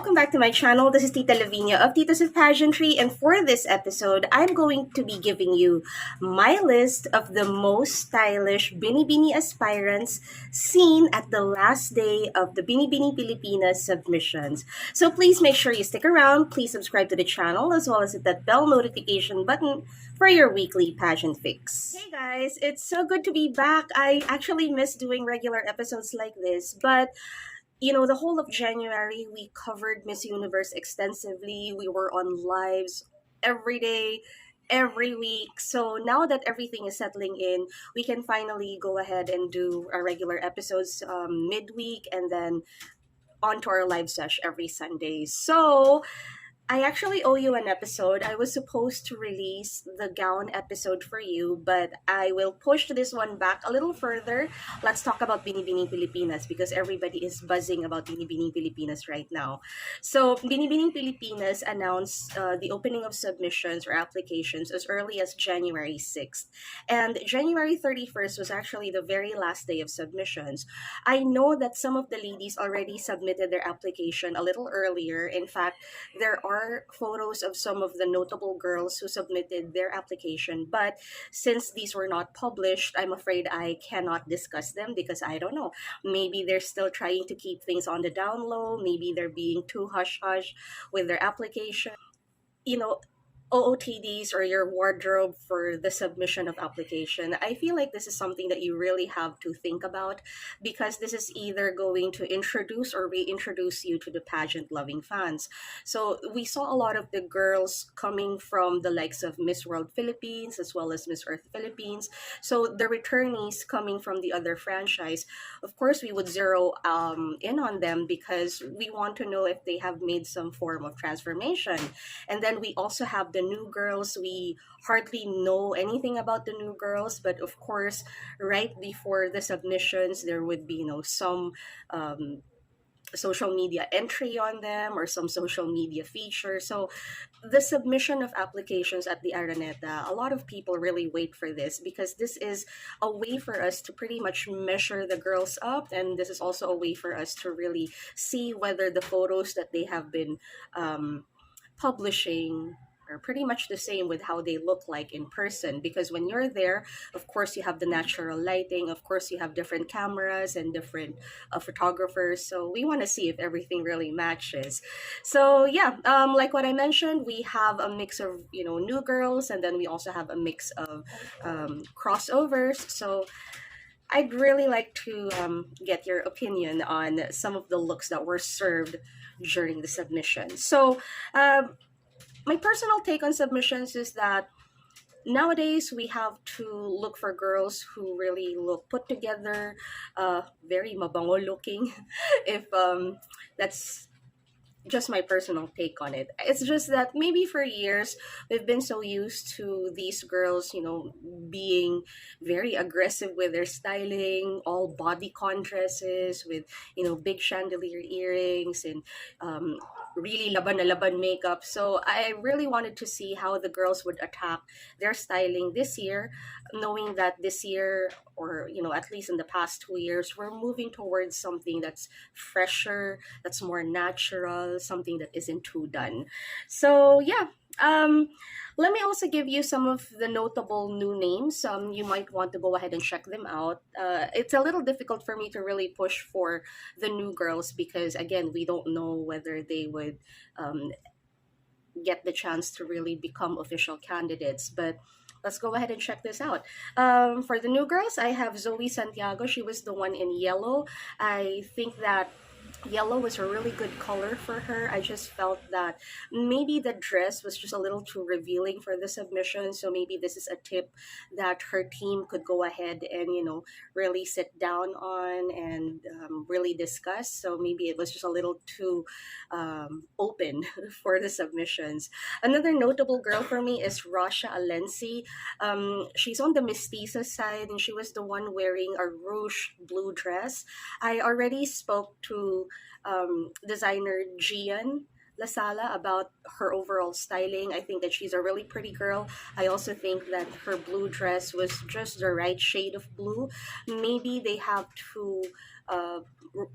welcome back to my channel. This is Tita Lavinia of Titas of Pageantry, and for this episode, I'm going to be giving you my list of the most stylish Binibini aspirants seen at the last day of the Binibining Pilipinas submissions. So please make sure you stick around, please subscribe to the channel, as well as hit that bell notification button for your weekly pageant fix. Hey guys, it's so good to be back. I actually miss doing regular episodes like this, but the whole of January, we covered Miss Universe extensively. We were on lives every day, every week. So now that everything is settling in, we can finally go ahead and do our regular episodes midweek and then on to our live sesh every Sunday. So I actually owe you an episode. I was supposed to release the gown episode for you, but I will push this one back a little further. Let's talk about Binibining Pilipinas because everybody is buzzing about Binibining Pilipinas right now. So Binibining Pilipinas announced the opening of submissions or applications as early as January 6th. And January 31st was actually the very last day of submissions. I know that some of the ladies already submitted their application a little earlier. In fact, there are photos of some of the notable girls who submitted their application, but since these were not published, I'm afraid I cannot discuss them because I don't know. Maybe they're still trying to keep things on the down low. Maybe they're being too hush-hush with their application. OOTDs or your wardrobe for the submission of application, I feel like this is something that you really have to think about because this is either going to introduce or reintroduce you to the pageant loving fans. So we saw a lot of the girls coming from the likes of Miss World Philippines as well as Miss Earth Philippines. So the returnees coming from the other franchise, of course, we would zero in on them because we want to know if they have made some form of transformation. And then we also have the new girls. We hardly know anything about the new girls, but of course, right before the submissions, there would be some social media entry on them or some social media feature. So the submission of applications at the Araneta, a lot of people really wait for this because this is a way for us to pretty much measure the girls up, and this is also a way for us to really see whether the photos that they have been publishing are pretty much the same with how they look like in person, because when you're there, of course you have the natural lighting, of course you have different cameras and different photographers, so we want to see if everything really matches. So yeah, like what I mentioned, we have a mix of new girls, and then we also have a mix of crossovers. So I'd really like to get your opinion on some of the looks that were served during the submission. So my personal take on submissions is that nowadays we have to look for girls who really look put together, very mabango looking. If that's just my personal take on it. It's just that maybe for years we've been so used to these girls, being very aggressive with their styling, all bodycon dresses with, big chandelier earrings and really laban na laban makeup. So I really wanted to see how the girls would attack their styling this year, knowing that this year, or at least in the past 2 years, we're moving towards something that's fresher, that's more natural, something that isn't too done. So yeah, let me also give you some of the notable new names. You might want to go ahead and check them out. It's a little difficult for me to really push for the new girls because, again, we don't know whether they would get the chance to really become official candidates. But let's go ahead and check this out. For the new girls, I have Zoe Santiago. She was the one in yellow. I think that yellow was a really good color for her. I just felt that maybe the dress was just a little too revealing for the submission. So maybe this is a tip that her team could go ahead and, really sit down on and really discuss. So maybe it was just a little too open for the submissions. Another notable girl for me is Rasha Alensi. She's on the mestiza side, and she was the one wearing a rouge blue dress. I already spoke to designer Gian Lasala about her overall styling. I think that she's a really pretty girl. I also think that her blue dress was just the right shade of blue. Maybe they have to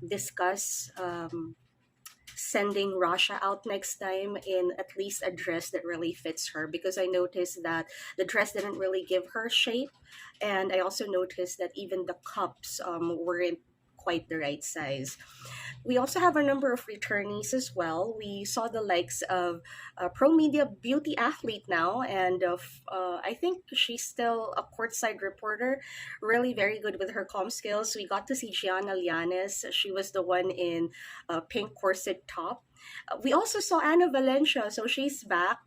discuss sending Rasha out next time in at least a dress that really fits her, because I noticed that the dress didn't really give her shape, and I also noticed that even the cups weren't quite the right size. We also have a number of returnees as well. We saw the likes of pro media beauty athlete now, and I think she's still a courtside reporter, really very good with her comm skills. We got to see Gianna Llanes. She was the one in pink corset top. We also saw Anna Valencia, so she's back.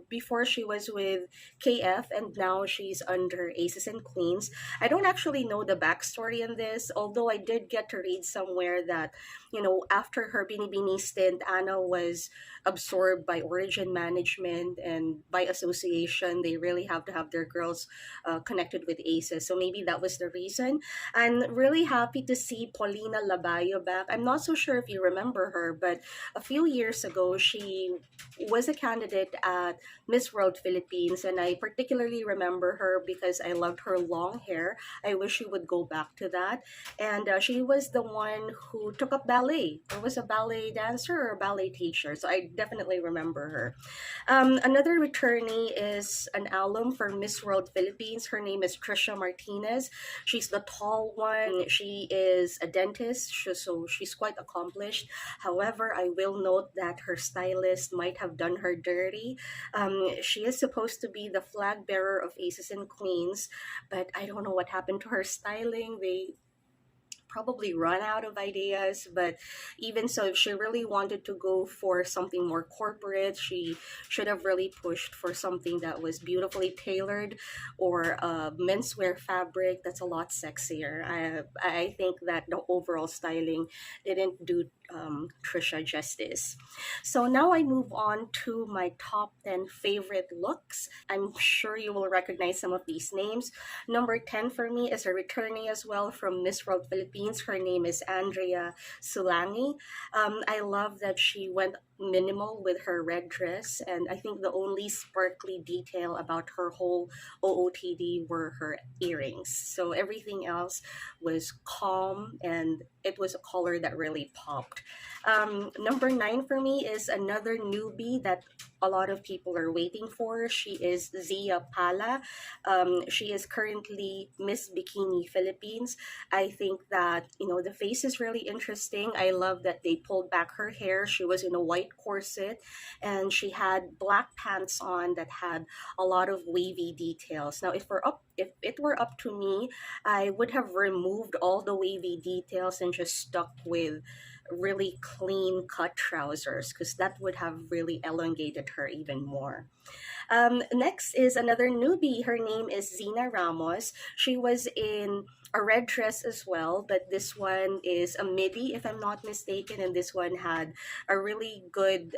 Before she was with KF, and now she's under Aces and Queens. I don't actually know the backstory in this, although I did get to read somewhere that, after her Binibini stint, Anna was absorbed by Origin management, and by association, they really have to have their girls connected with Aces. So maybe that was the reason. I'm really happy to see Paulina Labayo back. I'm not so sure if you remember her, but a few years ago, she was a candidate at Miss World Philippines, and I particularly remember her because I loved her long hair. I wish she would go back to that. And she was the one who took up ballet, or was a ballet dancer or a ballet teacher. So I definitely remember her. Another returnee is an alum for Miss World Philippines. Her name is Trisha Martinez. She's the tall one. She is a dentist, so she's quite accomplished. However, I will note that her stylist might have done her dirty. She is supposed to be the flag bearer of Aces and Queens, but I don't know what happened to her styling. They probably run out of ideas, but even so, if she really wanted to go for something more corporate, she should have really pushed for something that was beautifully tailored, or menswear fabric that's a lot sexier. I think that the overall styling didn't do Trisha justice. So now I move on to my top 10 favorite looks. I'm sure you will recognize some of these names. Number 10 for me is a returnee as well from Miss World Philippines. Her name is Andrea Sulangi. I love that she went minimal with her red dress, and I think the only sparkly detail about her whole OOTD were her earrings. So everything else was calm, and it was a color that really popped. Number 9 for me is another newbie that a lot of people are waiting for. She is Zia Pala. She is currently Miss Bikini Philippines. I think that, the face is really interesting. I love that they pulled back her hair. She was in a white corset, and she had black pants on that had a lot of wavy details. Now, if it were up to me, I would have removed all the wavy details and just stuck with really clean cut trousers, because that would have really elongated her even more. Next is another newbie. Her name is Zina Ramos. She was in a red dress as well, but this one is a midi, if I'm not mistaken, and this one had a really good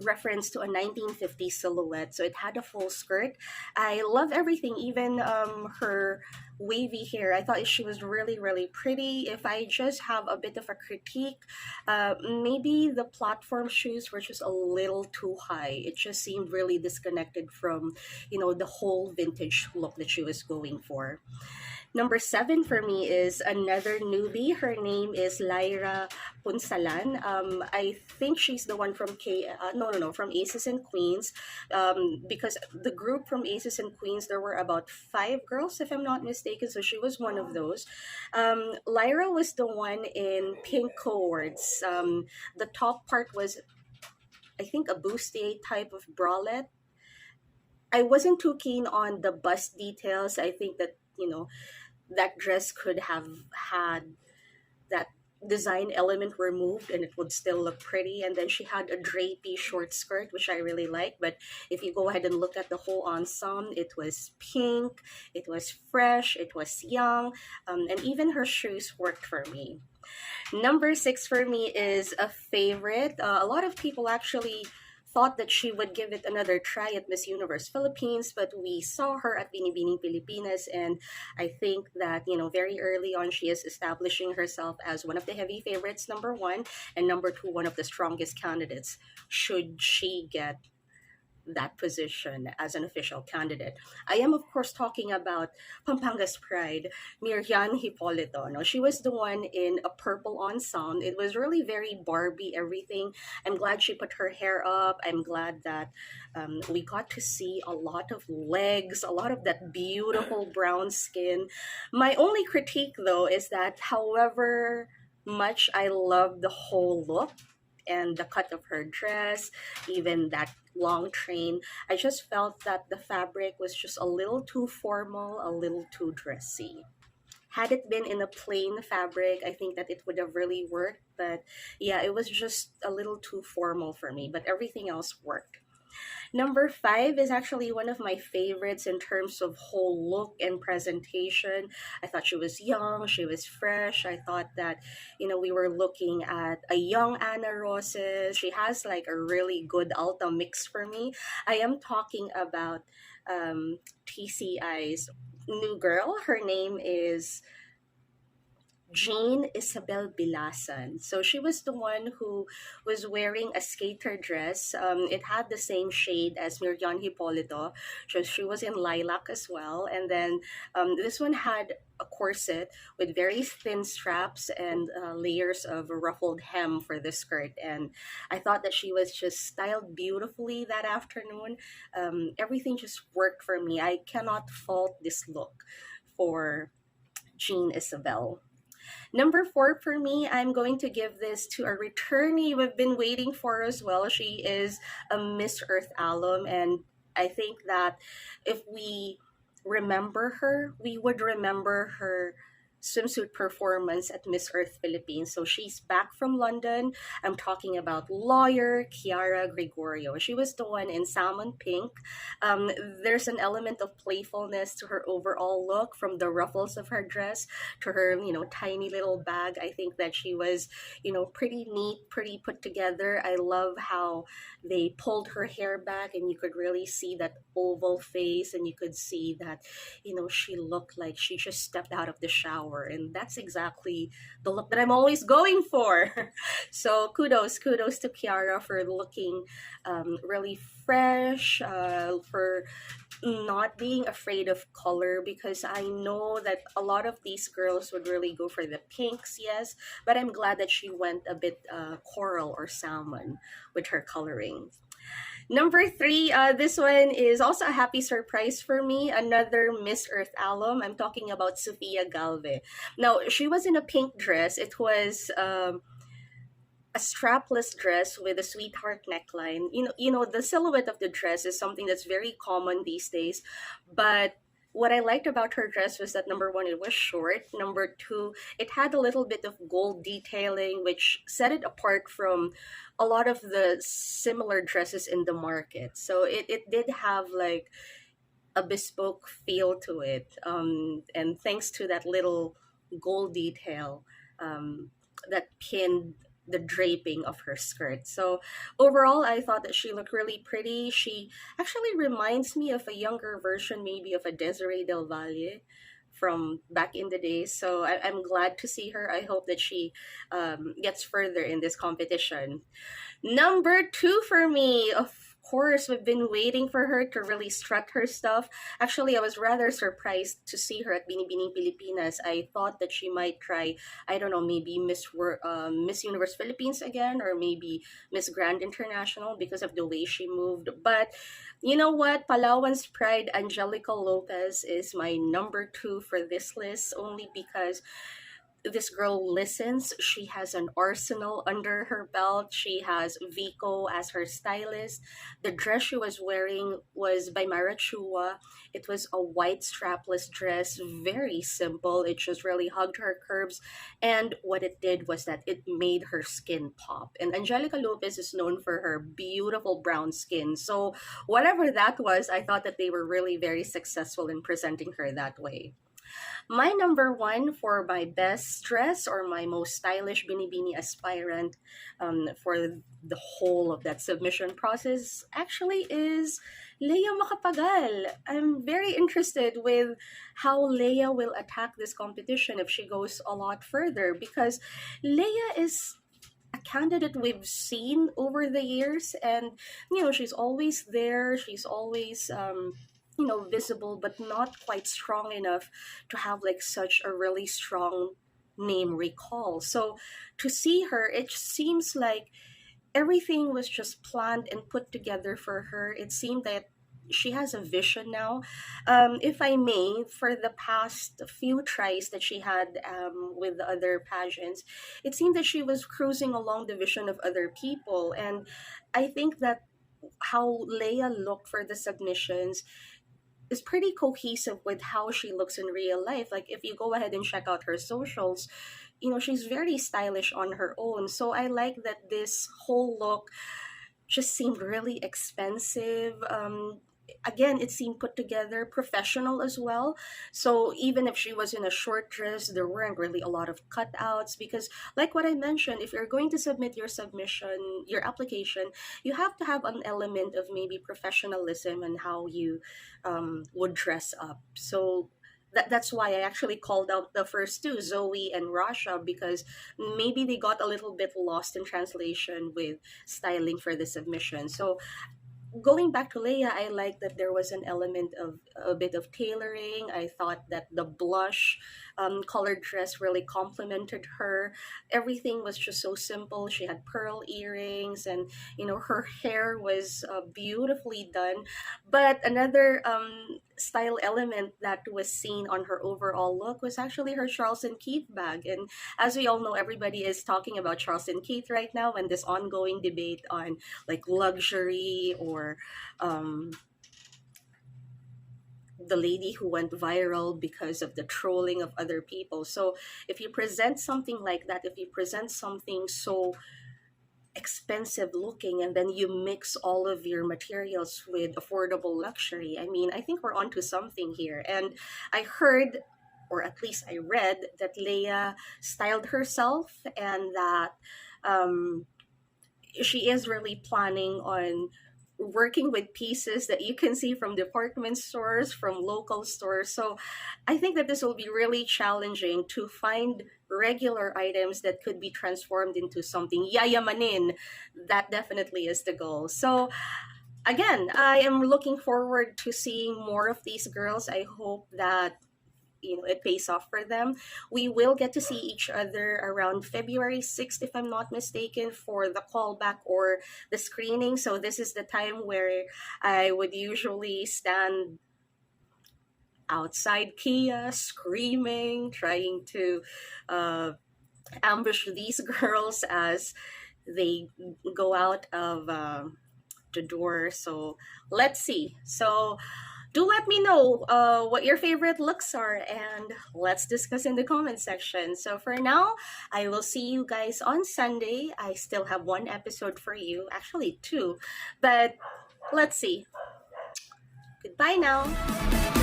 reference to a 1950s silhouette. So it had a full skirt. I love everything, even her wavy hair. I thought she was really, really pretty. If I just have a bit of a critique, maybe the platform shoes were just a little too high. It just seemed really disconnected from, the whole vintage look that she was going for. Number 7 for me is another newbie. Her name is Lyra Punsalan. I think she's the one from from Aces and Queens. Because the group from Aces and Queens, there were about 5 girls, if I'm not mistaken. So she was one of those. Lyra was the one in pink cohorts. The top part was, I think, a bustier type of bralette. I wasn't too keen on the bust details. I think that, that dress could have had that design element removed and it would still look pretty. And then she had a drapey short skirt, which I really like. But if you go ahead and look at the whole ensemble, it was pink, it was fresh, it was young, and even her shoes worked for me. Number 6 for me is a favorite. A lot of people actually thought that she would give it another try at Miss Universe Philippines, but we saw her at Binibining Pilipinas, and I think that, very early on, she is establishing herself as one of the heavy favorites, number 1, and number 2, one of the strongest candidates, should she get that position as an official candidate. I am, of course, talking about Pampanga's pride, Miriam Hipolito. No, she was the one in a purple ensemble. It was really very Barbie everything. I'm glad she put her hair up. I'm glad that we got to see a lot of legs, a lot of that beautiful brown skin. My only critique, though, is that however much I love the whole look and the cut of her dress, even that long train, I just felt that the fabric was just a little too formal, a little too dressy. Had it been in a plain fabric, I think that it would have really worked. But yeah, it was just a little too formal for me, but everything else worked. Number five is actually one of my favorites in terms of whole look and presentation. I thought she was young, she was fresh. I thought that, we were looking at a young Anna Roses. She has like a really good alta mix for me. I am talking about TCI's new girl. Her name is Jane Isabel Bilasan. So she was the one who was wearing a skater dress. It had the same shade as Miriam Hipolito. So she was in lilac as well. And then this one had a corset with very thin straps and layers of a ruffled hem for the skirt. And I thought that she was just styled beautifully that afternoon. Everything just worked for me. I cannot fault this look for Jean Isabel. Number four for me, I'm going to give this to a returnee we've been waiting for as well. She is a Miss Earth alum, and I think that if we remember her, we would remember her swimsuit performance at Miss Earth Philippines. So she's back from London. I'm talking about lawyer Chiara Gregorio. She was the one in salmon pink. There's an element of playfulness to her overall look, from the ruffles of her dress to her, tiny little bag. I think that she was, pretty neat, pretty put together. I love how they pulled her hair back and you could really see that oval face, and you could see that, she looked like she just stepped out of the shower. And that's exactly the look that I'm always going for. So kudos to Chiara for looking really fresh, for not being afraid of color, because I know that a lot of these girls would really go for the pinks, yes, but I'm glad that she went a bit coral or salmon with her coloring. Number three, this one is also a happy surprise for me. Another Miss Earth alum. I'm talking about Sofia Galve. Now, she was in a pink dress. It was a strapless dress with a sweetheart neckline. The silhouette of the dress is something that's very common these days, but what I liked about her dress was that, number one, it was short. Number two, it had a little bit of gold detailing, which set it apart from a lot of the similar dresses in the market. So it did have like a bespoke feel to it. And thanks to that little gold detail that pinned the draping of her skirt. So overall, I thought that she looked really pretty. She actually reminds me of a younger version, maybe of a Desiree Del Valle from back in the days. So I'm glad to see her. I hope that she gets further in this competition. Number two for me, of course, we've been waiting for her to really strut her stuff. Actually, I was rather surprised to see her at Binibining Pilipinas. I thought that she might try, I don't know, maybe Miss Universe Philippines again, or maybe Miss Grand International, because of the way she moved. But you know what? Palawan's pride, Angelica Lopez, is my number two for this list, only because this girl listens. She has an arsenal under her belt. She has Vico as her stylist. The dress she was wearing was by Mara Chua. It was a white strapless dress, very simple. It just really hugged her curves. And what it did was that it made her skin pop. And Angelica Lopez is known for her beautiful brown skin. So whatever that was, I thought that they were really very successful in presenting her that way. My number one for my best dress, or my most stylish Binibini aspirant for the whole of that submission process, actually is Leia Macapagal. I'm very interested with how Leia will attack this competition if she goes a lot further, because Leia is a candidate we've seen over the years, and she's always there, she's always visible, but not quite strong enough to have like such a really strong name recall. So to see her, it seems like everything was just planned and put together for her. It seemed that she has a vision now. If I may, for the past few tries that she had with the other pageants, it seemed that she was cruising along the vision of other people. And I think that how Leia looked for the submissions is pretty cohesive with how she looks in real life. Like if you go ahead and check out her socials, she's very stylish on her own. So I like that this whole look just seemed really expensive. Again, it seemed put together, professional as well. So even if she was in a short dress, there weren't really a lot of cutouts because, like what I mentioned, if you're going to submit your submission, your application, you have to have an element of maybe professionalism and how you would dress up. So that's why I actually called out the first two, Zoe and Rasha, because maybe they got a little bit lost in translation with styling for the submission. So going back to Leia, I like that there was an element of a bit of tailoring. I thought that the blush colored dress really complemented her. Everything was just so simple. She had pearl earrings, and her hair was beautifully done. But another style element that was seen on her overall look was actually her Charles and Keith bag. And as we all know, everybody is talking about Charles and Keith right now, and this ongoing debate on like luxury or the lady who went viral because of the trolling of other people. So if you present something like that, if you present something so expensive looking and then you mix all of your materials with affordable luxury, I mean, I think we're onto something here. And I heard, or at least I read, that Leia styled herself and that she is really planning on working with pieces that you can see from department stores, from local stores. So I think that this will be really challenging to find regular items that could be transformed into something yayamanin. That definitely is the goal. So again, I am looking forward to seeing more of these girls. I hope that it pays off for them. We will get to see each other around February 6th, if I'm not mistaken, for the callback or the screening. So this is the time where I would usually stand outside Kia screaming, trying to ambush these girls as they go out of the door. So let's see. So do let me know what your favorite looks are, and let's discuss in the comment section. So for now, I will see you guys on Sunday. I still have one episode for you, actually two, but let's see. Goodbye now.